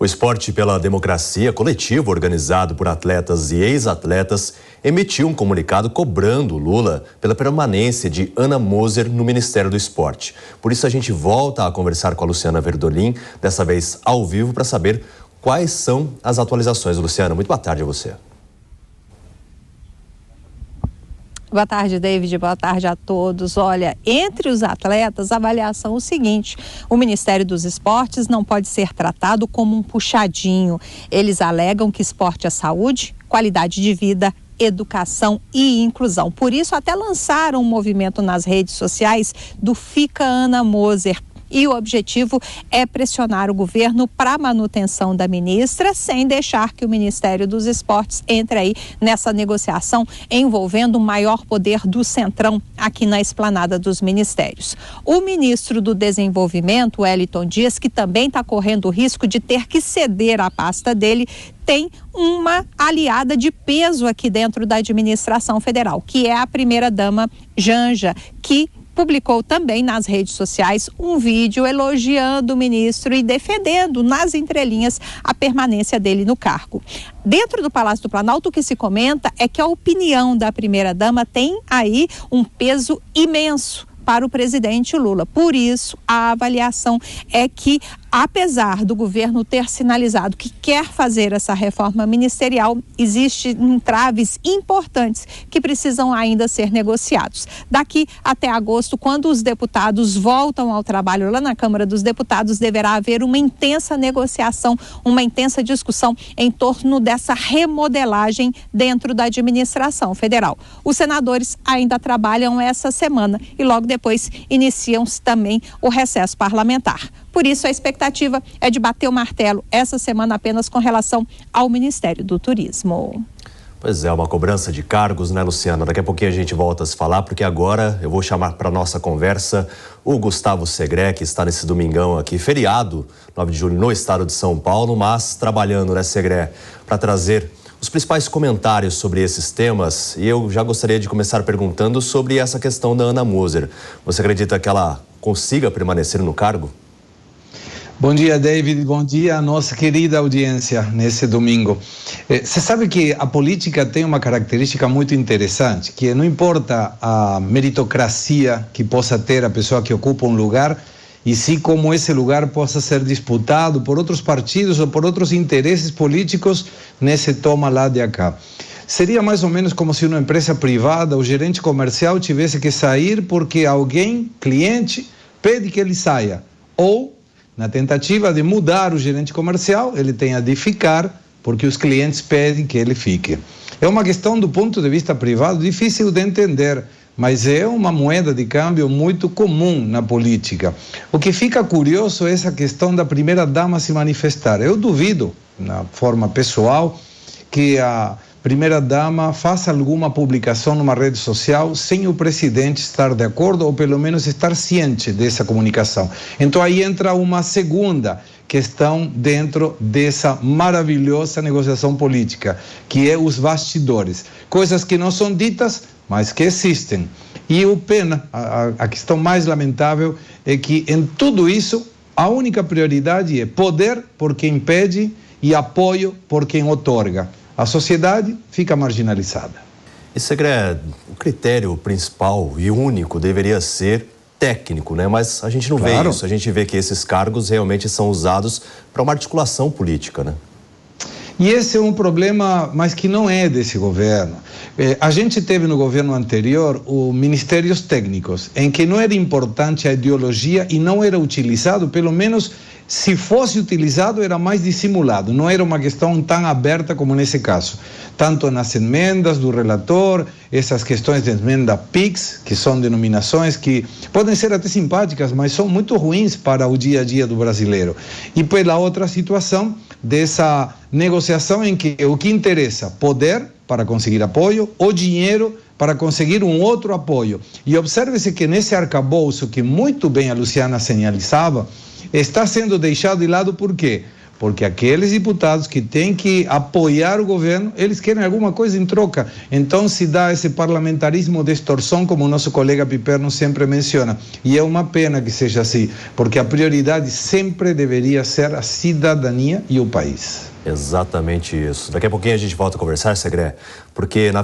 O Esporte pela Democracia, coletivo organizado por atletas e ex-atletas, emitiu um comunicado cobrando Lula pela permanência de Ana Moser no Ministério do Esporte. Por isso a gente volta a conversar com a Luciana Verdolim, dessa vez ao vivo, para saber quais são as atualizações. Luciana, muito boa tarde a você. Boa tarde, David. Boa tarde a todos. Olha, entre os atletas, a avaliação é o seguinte: o Ministério dos Esportes não pode ser tratado como um puxadinho. Eles alegam que esporte é saúde, qualidade de vida, educação e inclusão. Por isso, até lançaram um movimento nas redes sociais do Fica Ana Moser. E o objetivo é pressionar o governo para a manutenção da ministra, sem deixar que o Ministério dos Esportes entre aí nessa negociação envolvendo o maior poder do Centrão aqui na esplanada dos ministérios. O ministro do Desenvolvimento, Wellington Dias, que também está correndo o risco de ter que ceder a pasta dele, tem uma aliada de peso aqui dentro da administração federal, que é a primeira-dama Janja, que publicou também nas redes sociais um vídeo elogiando o ministro e defendendo nas entrelinhas a permanência dele no cargo. Dentro do Palácio do Planalto, o que se comenta é que a opinião da primeira-dama tem aí um peso imenso para o presidente Lula. Por isso, a avaliação é que, apesar do governo ter sinalizado que quer fazer essa reforma ministerial, existem entraves importantes que precisam ainda ser negociados. Daqui até agosto, quando os deputados voltam ao trabalho lá na Câmara dos Deputados, deverá haver uma intensa negociação, uma intensa discussão em torno dessa remodelagem dentro da administração federal. Os senadores ainda trabalham essa semana e logo depois iniciam também o recesso parlamentar. Por isso, a expectativa é de bater o martelo essa semana apenas com relação ao Ministério do Turismo. Pois é, uma cobrança de cargos, né, Luciana? Daqui a pouquinho a gente volta a se falar, porque agora eu vou chamar para nossa conversa o Gustavo Segré, que está nesse domingão aqui, feriado, 9 de julho, no estado de São Paulo, mas trabalhando, né, Segré, para trazer os principais comentários sobre esses temas. E eu já gostaria de começar perguntando sobre essa questão da Ana Moser. Você acredita que ela consiga permanecer no cargo? Bom dia, David. Bom dia, nossa querida audiência nesse domingo. Você sabe que a política tem uma característica muito interessante, que não importa a meritocracia que possa ter a pessoa que ocupa um lugar, e sim como esse lugar possa ser disputado por outros partidos ou por outros interesses políticos nesse toma lá de cá. Seria mais ou menos como se uma empresa privada, o gerente comercial tivesse que sair porque alguém, cliente, pede que ele saia. Ou, na tentativa de mudar o gerente comercial, ele tenha de ficar porque os clientes pedem que ele fique. É uma questão do ponto de vista privado difícil de entender, mas é uma moeda de câmbio muito comum na política. O que fica curioso é essa questão da primeira-dama se manifestar. Eu duvido, na forma pessoal, que a primeira-dama faça alguma publicação numa rede social sem o presidente estar de acordo ou pelo menos estar ciente dessa comunicação. Então aí entra uma segunda questão dentro dessa maravilhosa negociação política, que é os bastidores. Coisas que não são ditas, mas que existem. E o pena, a questão mais lamentável é que em tudo isso a única prioridade é poder por quem pede e apoio por quem outorga. A sociedade fica marginalizada. E, Segré, o critério principal e único deveria ser técnico, né? Mas a gente não vê isso. A gente vê que esses cargos realmente são usados para uma articulação política, né? E esse é um problema, mas que não é desse governo. A gente teve no governo anterior os ministérios técnicos, em que não era importante a ideologia e não era utilizado, pelo menos se fosse utilizado era mais dissimulado, não era uma questão tão aberta como nesse caso. Tanto nas emendas do relator, essas questões de emenda PIX, que são denominações que podem ser até simpáticas, mas são muito ruins para o dia a dia do brasileiro. E pela outra situação dessa negociação em que o que interessa, poder para conseguir apoio, ou dinheiro para conseguir um outro apoio. E observe-se que nesse arcabouço que muito bem a Luciana sinalizava, está sendo deixado de lado por quê? porque aqueles deputados que têm que apoiar o governo, eles querem alguma coisa em troca. Então se dá esse parlamentarismo de extorsão, como o nosso colega Piperno sempre menciona. E é uma pena que seja assim, porque a prioridade sempre deveria ser a cidadania e o país. Exatamente isso. Daqui a pouquinho a gente volta a conversar, Segré, porque na